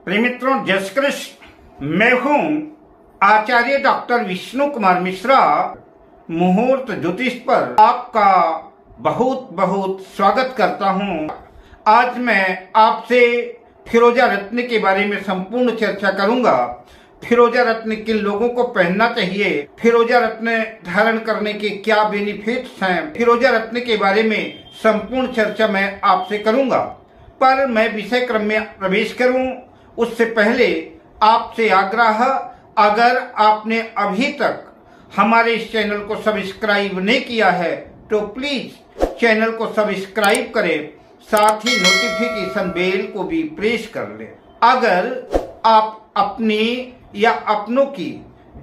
प्रिय मित्रों, जय श्री कृष्ण। मैं हूं आचार्य डॉक्टर विष्णु कुमार मिश्रा। मुहूर्त ज्योतिष पर आपका बहुत बहुत स्वागत करता हूं। आज मैं आपसे फिरोजा रत्न के बारे में संपूर्ण चर्चा करूंगा। फिरोजा रत्न किन लोगों को पहनना चाहिए, फिरोजा रत्न धारण करने के क्या बेनिफिट्स हैं, फिरोजा रत्न के बारे में संपूर्ण चर्चा मैं आपसे करूंगा। पर मैं विषय क्रम में प्रवेश करूं उससे पहले आपसे आग्रह, अगर आपने अभी तक हमारे इस चैनल को सब्सक्राइब नहीं किया है तो प्लीज चैनल को सब्सक्राइब करें, साथ ही नोटिफिकेशन बेल को भी प्रेस कर लें। अगर आप अपनी या अपनों की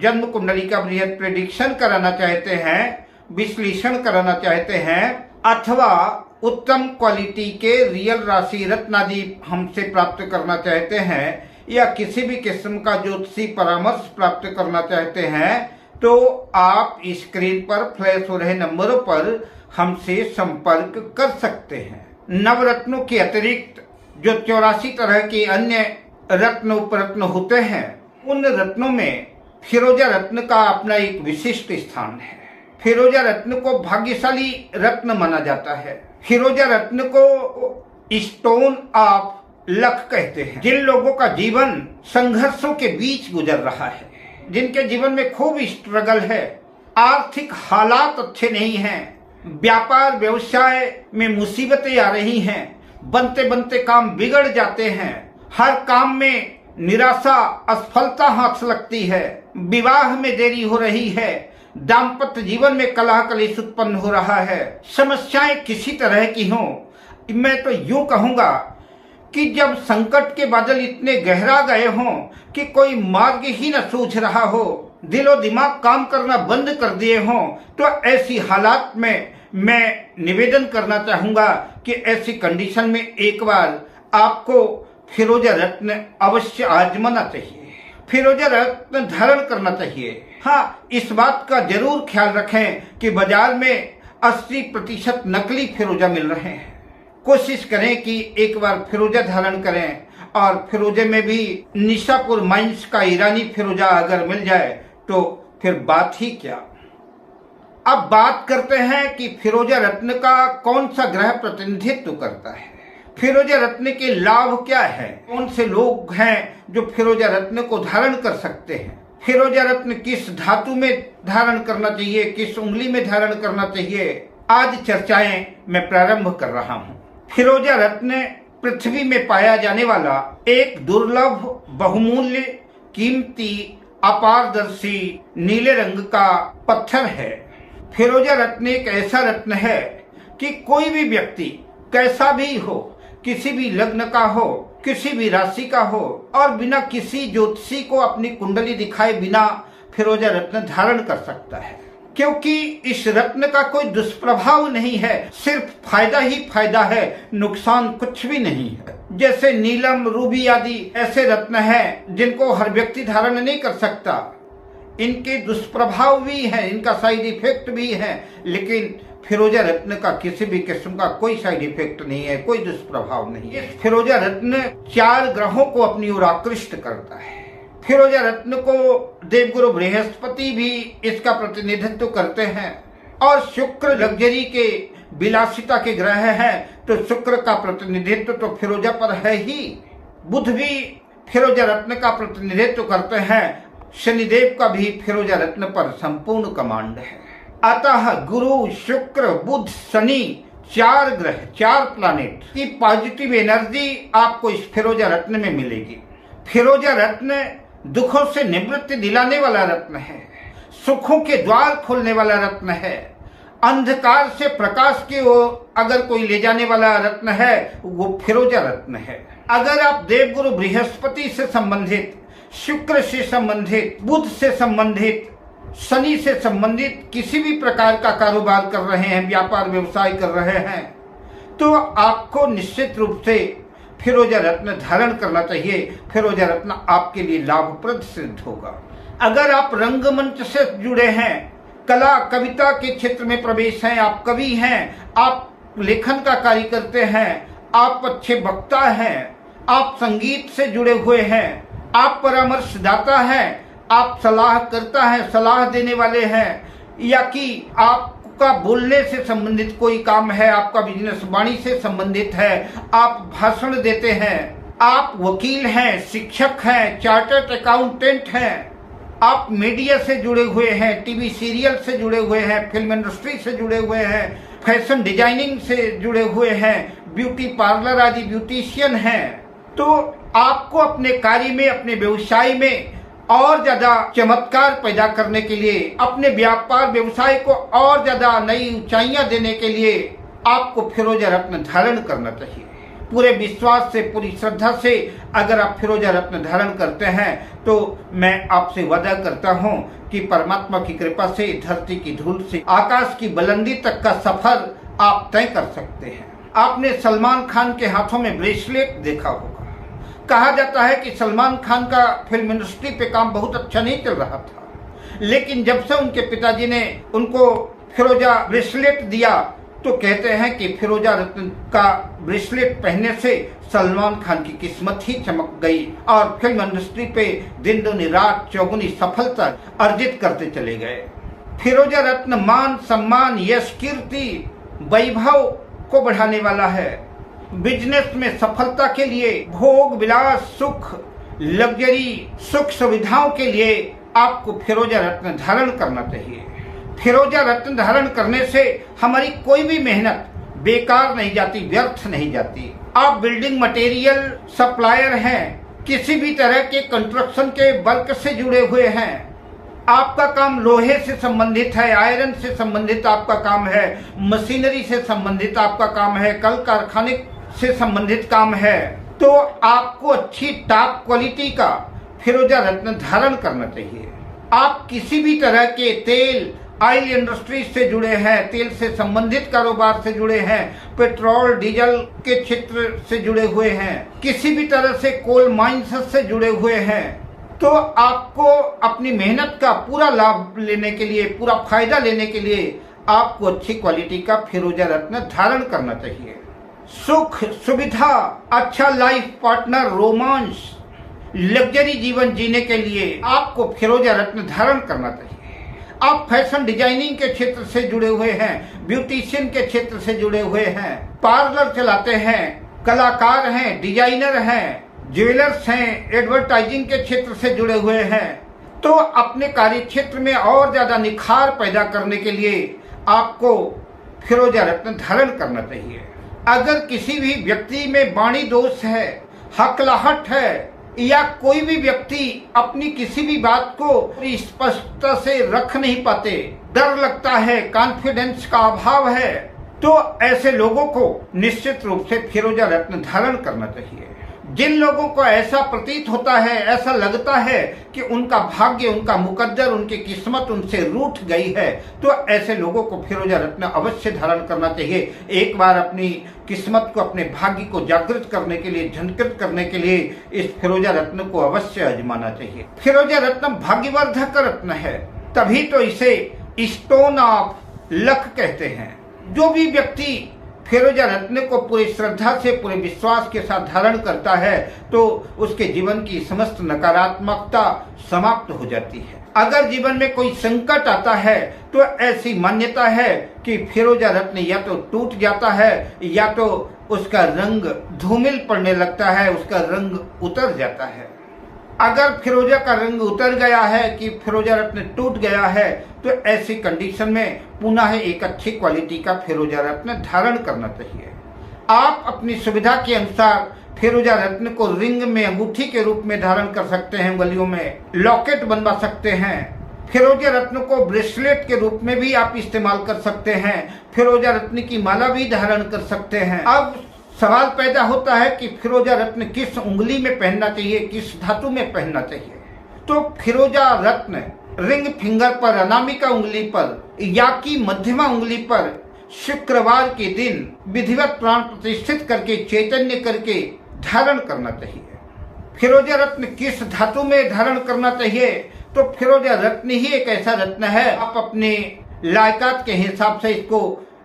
जन्म कुंडली का बृहद प्रेडिक्शन कराना चाहते हैं, विश्लेषण कराना चाहते हैं, अथवा उत्तम क्वालिटी के रियल राशि रत्नादि हमसे प्राप्त करना चाहते हैं, या किसी भी किस्म का ज्योतिषी परामर्श प्राप्त करना चाहते हैं, तो आप स्क्रीन पर फ्लैश हो रहे नंबरों पर हमसे संपर्क कर सकते हैं। नवरत्नों के अतिरिक्त जो 84 तरह के अन्य रत्न उपरत्न होते हैं, उन रत्नों में फिरोजा रत्न का अपना एक विशिष्ट स्थान है। फिरोजा रत्न को भाग्यशाली रत्न माना जाता है। फिरोजा रत्न को स्टोन ऑफ लक कहते हैं। जिन लोगों का जीवन संघर्षों के बीच गुजर रहा है, जिनके जीवन में खूब स्ट्रगल है, आर्थिक हालात अच्छे नहीं हैं, व्यापार व्यवसाय में मुसीबतें आ रही हैं, बनते बनते काम बिगड़ जाते हैं, हर काम में निराशा असफलता हाथ लगती है, विवाह में देरी हो रही है, दाम्पत्य जीवन में कलह कलेश उत्पन्न हो रहा है, समस्याएं किसी तरह की हों, मैं तो यूं कहूंगा कि जब संकट के बादल इतने गहरा गए हों कि कोई मार्ग ही न सूझ रहा हो, दिलो दिमाग काम करना बंद कर दिए हों, तो ऐसी हालात में मैं निवेदन करना चाहूंगा कि ऐसी कंडीशन में एक बार आपको फिरोजा रत्न अवश्य आजमाना चाहिए, फिरोजा रत्न धारण करना चाहिए। हाँ, इस बात का जरूर ख्याल रखें कि बाजार में 80% नकली फिरोजा मिल रहे हैं। कोशिश करें कि एक बार फिरोजा धारण करें, और फिरोजे में भी निशापुर माइंस का ईरानी फिरोजा अगर मिल जाए तो फिर बात ही क्या। अब बात करते हैं कि फिरोजा रत्न का कौन सा ग्रह प्रतिनिधित्व करता है, फिरोजा रत्न के लाभ क्या है, कौन से लोग हैं जो फिरोजा रत्न को धारण कर सकते हैं, फिरोजा रत्न किस धातु में धारण करना चाहिए, किस उंगली में धारण करना चाहिए, आज चर्चाएं मैं प्रारंभ कर रहा हूं। फिरोजा रत्न पृथ्वी में पाया जाने वाला एक दुर्लभ, बहुमूल्य, कीमती, अपारदर्शी नीले रंग का पत्थर है। फिरोजा रत्न एक ऐसा रत्न है कि कोई भी व्यक्ति कैसा भी हो, किसी भी लग्न का हो, किसी भी राशि का हो, और बिना किसी ज्योतिषी को अपनी कुंडली दिखाए बिना फिरोजा रत्न धारण कर सकता है, क्योंकि इस रत्न का कोई दुष्प्रभाव नहीं है, सिर्फ फायदा ही फायदा है, नुकसान कुछ भी नहीं है। जैसे नीलम, रूबी आदि ऐसे रत्न हैं जिनको हर व्यक्ति धारण नहीं कर सकता, इनके दुष्प्रभाव भी हैं, इनका साइड इफेक्ट भी है, लेकिन फिरोजा रत्न का किसी भी किस्म का कोई साइड इफेक्ट नहीं है, कोई दुष्प्रभाव नहीं है। फिरोजा रत्न 4 ग्रहों को अपनी ओर आकृष्ट करता है। फिरोजा रत्न को देवगुरु बृहस्पति भी इसका प्रतिनिधित्व करते हैं, और शुक्र लग्जरी के विलासिता के ग्रह हैं, तो शुक्र का प्रतिनिधित्व तो फिरोजा पर है ही। बुध भी फिरोजा रत्न का प्रतिनिधित्व करते हैं, शनिदेव का भी फिरोजा रत्न पर संपूर्ण कमांड है। अतः गुरु, शुक्र, बुध, शनि, 4 ग्रह, 4 प्लैनेट की पॉजिटिव एनर्जी आपको इस फिरोजा रत्न में मिलेगी। फिरोजा रत्न दुखों से निवृत्ति दिलाने वाला रत्न है, सुखों के द्वार खोलने वाला रत्न है, अंधकार से प्रकाश की ओर अगर कोई ले जाने वाला रत्न है वो फिरोजा रत्न है। अगर आप देवगुरु बृहस्पति से संबंधित, शुक्र से संबंधित, बुध से संबंधित, शनि से संबंधित किसी भी प्रकार का कारोबार कर रहे हैं, व्यापार व्यवसाय कर रहे हैं, तो आपको निश्चित रूप से फिरोजा रत्न धारण करना चाहिए। फिरोजा रत्न आपके लिए लाभप्रद सिद्ध होगा। अगर आप रंगमंच से जुड़े हैं, कला कविता के क्षेत्र में प्रवेश हैं, आप कवि हैं, आप लेखन का कार्य करते हैं, आप अच्छे वक्ता हैं, आप संगीत से जुड़े हुए हैं, आप परामर्शदाता हैं, आप सलाह करता है, सलाह देने वाले हैं, या कि आपका बोलने से संबंधित कोई काम है, आपका बिजनेस वाणी से संबंधित है, आप भाषण देते हैं, आप वकील हैं, शिक्षक हैं, चार्टर्ड अकाउंटेंट हैं, आप मीडिया से जुड़े हुए हैं, टीवी सीरियल से जुड़े हुए हैं, फिल्म इंडस्ट्री से जुड़े हुए हैं, फैशन डिजाइनिंग से जुड़े हुए हैं, ब्यूटी पार्लर आदि ब्यूटिशियन हैं, तो आपको अपने कार्य में, अपने व्यवसाय में और ज्यादा चमत्कार पैदा करने के लिए, अपने व्यापार व्यवसाय को और ज्यादा नई ऊंचाइयां देने के लिए आपको फिरोजा रत्न धारण करना चाहिए। पूरे विश्वास से, पूरी श्रद्धा से अगर आप फिरोजा रत्न धारण करते हैं तो मैं आपसे वादा करता हूं कि परमात्मा की कृपा से धरती की धूल से आकाश की बुलंदी तक का सफर आप तय कर सकते हैं। आपने सलमान खान के हाथों में ब्रेसलेट देखा होगा। कहा जाता है कि सलमान खान का फिल्म इंडस्ट्री पे काम बहुत अच्छा नहीं चल रहा था, लेकिन जब से उनके पिताजी ने उनको फिरोजा ब्रेसलेट दिया तो कहते हैं कि फिरोजा रत्न का ब्रेसलेट पहनने से सलमान खान की किस्मत ही चमक गई और फिल्म इंडस्ट्री पे दिन दुनी रात चौगुनी सफलता अर्जित करते चले गए। फिरोजा रत्न मान, सम्मान, यश, कीर्ति, वैभव को बढ़ाने वाला है। बिजनेस में सफलता के लिए, भोग विलास, सुख, लग्जरी, सुख सुविधाओं के लिए आपको फिरोजा रत्न धारण करना चाहिए। फिरोजा रत्न धारण करने से हमारी कोई भी मेहनत बेकार नहीं जाती, व्यर्थ नहीं जाती। आप बिल्डिंग मटेरियल सप्लायर हैं, किसी भी तरह के कंस्ट्रक्शन के वर्क से जुड़े हुए हैं, आपका काम लोहे से संबंधित है, आयरन से संबंधित आपका काम है, मशीनरी से संबंधित आपका काम है, कल कारखाने से संबंधित काम है, तो आपको अच्छी टॉप क्वालिटी का फिरोजा रत्न धारण करना चाहिए। आप किसी भी तरह के तेल, ऑयल इंडस्ट्री से जुड़े हैं, तेल से संबंधित कारोबार से जुड़े हैं, पेट्रोल डीजल के क्षेत्र से जुड़े हुए हैं, किसी भी तरह से कोल माइंस से जुड़े हुए हैं, तो आपको अपनी मेहनत का पूरा लाभ लेने के लिए, पूरा फायदा लेने के लिए आपको अच्छी क्वालिटी का फिरोजा रत्न धारण करना चाहिए। सुख, सुविधा, अच्छा लाइफ पार्टनर, रोमांस, लग्जरी जीवन जीने के लिए आपको फिरोजा रत्न धारण करना चाहिए। आप फैशन डिजाइनिंग के क्षेत्र से जुड़े हुए हैं, ब्यूटिशियन के क्षेत्र से जुड़े हुए हैं, पार्लर चलाते हैं, कलाकार हैं, डिजाइनर हैं, ज्वेलर्स हैं, एडवर्टाइजिंग के क्षेत्र से जुड़े हुए हैं, तो अपने कार्य क्षेत्र में और ज्यादा निखार पैदा करने के लिए आपको फिरोजा रत्न धारण करना चाहिए। अगर किसी भी व्यक्ति में वाणी दोष है, हकलाहट है, या कोई भी व्यक्ति अपनी किसी भी बात को स्पष्टता से रख नहीं पाते, डर लगता है, कॉन्फिडेंस का अभाव है, तो ऐसे लोगों को निश्चित रूप से फिरोजा रत्न धारण करना चाहिए। जिन लोगों को ऐसा प्रतीत होता है, ऐसा लगता है कि उनका भाग्य, उनका मुकद्दर, उनकी किस्मत उनसे रूठ गई है, तो ऐसे लोगों को फिरोजा रत्न अवश्य धारण करना चाहिए। एक बार अपनी किस्मत को, अपने भाग्य को जागृत करने के लिए, झंकृत करने के लिए इस फिरोजा रत्न को अवश्य आजमाना चाहिए। फिरोजा रत्न भाग्यवर्धक रत्न है, तभी तो इसे स्टोन ऑफ लक कहते हैं। जो भी व्यक्ति फिरोजा रत्न को पूरी श्रद्धा से, पूरे विश्वास के साथ धारण करता है तो उसके जीवन की समस्त नकारात्मकता समाप्त हो जाती है। अगर जीवन में कोई संकट आता है तो ऐसी मान्यता है कि फिरोजा रत्न या तो टूट जाता है या तो उसका रंग धूमिल पड़ने लगता है, उसका रंग उतर जाता है। अगर फिरोजा का रंग उतर गया है, कि फिरोजा रत्न टूट गया है, तो ऐसी कंडीशन में पुनः एक अच्छी क्वालिटी का फिरोजा रत्न धारण करना चाहिए। आप अपनी सुविधा के अनुसार फिरोजा रत्न को रिंग में, अंगूठी के रूप में धारण कर सकते हैं, गलियों में लॉकेट बनवा सकते हैं। फिरोजा रत्न को ब्रेसलेट के रूप में भी आप इस्तेमाल कर सकते हैं, फिरोजा रत्न की माला भी धारण कर सकते हैं। अब सवाल पैदा होता है कि फिरोजा रत्न किस उंगली में पहनना चाहिए, किस धातु में पहनना चाहिए। तो फिरोजा रत्न रिंग फिंगर पर, अनामिका उंगली पर या की मध्यमा उंगली पर शुक्रवार के दिन विधिवत प्राण प्रतिष्ठित करके, चैतन्य करके धारण करना चाहिए। फिरोजा रत्न किस धातु में धारण करना चाहिए? तो फिरोजा रत्न ही एक ऐसा रत्न है, आप अपने लायकात के हिसाब से इसको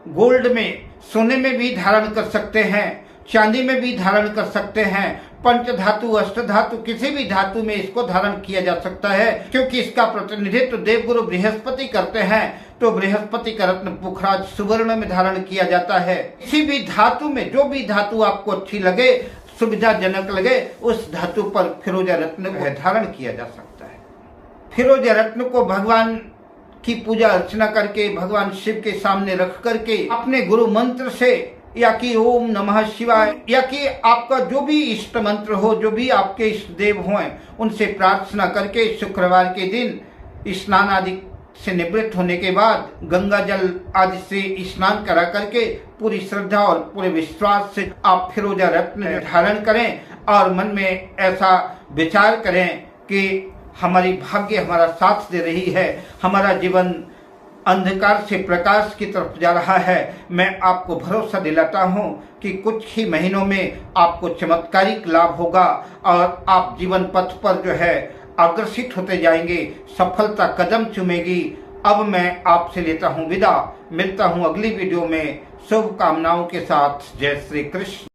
गोल्ड में, सोने में भी धारण कर सकते हैं, चांदी में भी धारण कर सकते हैं, पंच धातु, अष्ट धातु, किसी भी धातु में इसको धारण किया जा सकता है, क्योंकि इसका प्रतिनिधित्व देवगुरु बृहस्पति करते हैं। तो बृहस्पति का रत्न पुखराज सुवर्ण में धारण किया जाता है। किसी भी धातु में जो भी धातु आपको अच्छी लगे, सुविधाजनक लगे, उस धातु पर फिरोजा रत्न को धारण किया जा सकता है। फिरोजा रत्न को भगवान की पूजा अर्चना करके, भगवान शिव के सामने रख करके, अपने गुरु मंत्र से, या कि ओम नमः शिवाय, या कि आपका जो भी इष्ट मंत्र हो, जो भी आपके इष्ट देव हों, उनसे प्रार्थना करके शुक्रवार के दिन स्नान आदि से निवृत्त होने के बाद गंगा जल आदि से स्नान करा करके पूरी श्रद्धा और पूरे विश्वास से आप फिरोजा रत्न धारण करें और मन में ऐसा विचार करें कि हमारी भाग्य हमारा साथ दे रही है, हमारा जीवन अंधकार से प्रकाश की तरफ जा रहा है। मैं आपको भरोसा दिलाता हूं कि कुछ ही महीनों में आपको चमत्कारिक लाभ होगा और आप जीवन पथ पर जो है अग्रसित होते जाएंगे, सफलता कदम चूमेगी। अब मैं आपसे लेता हूं विदा, मिलता हूं अगली वीडियो में शुभकामनाओं के साथ। जय श्री कृष्ण।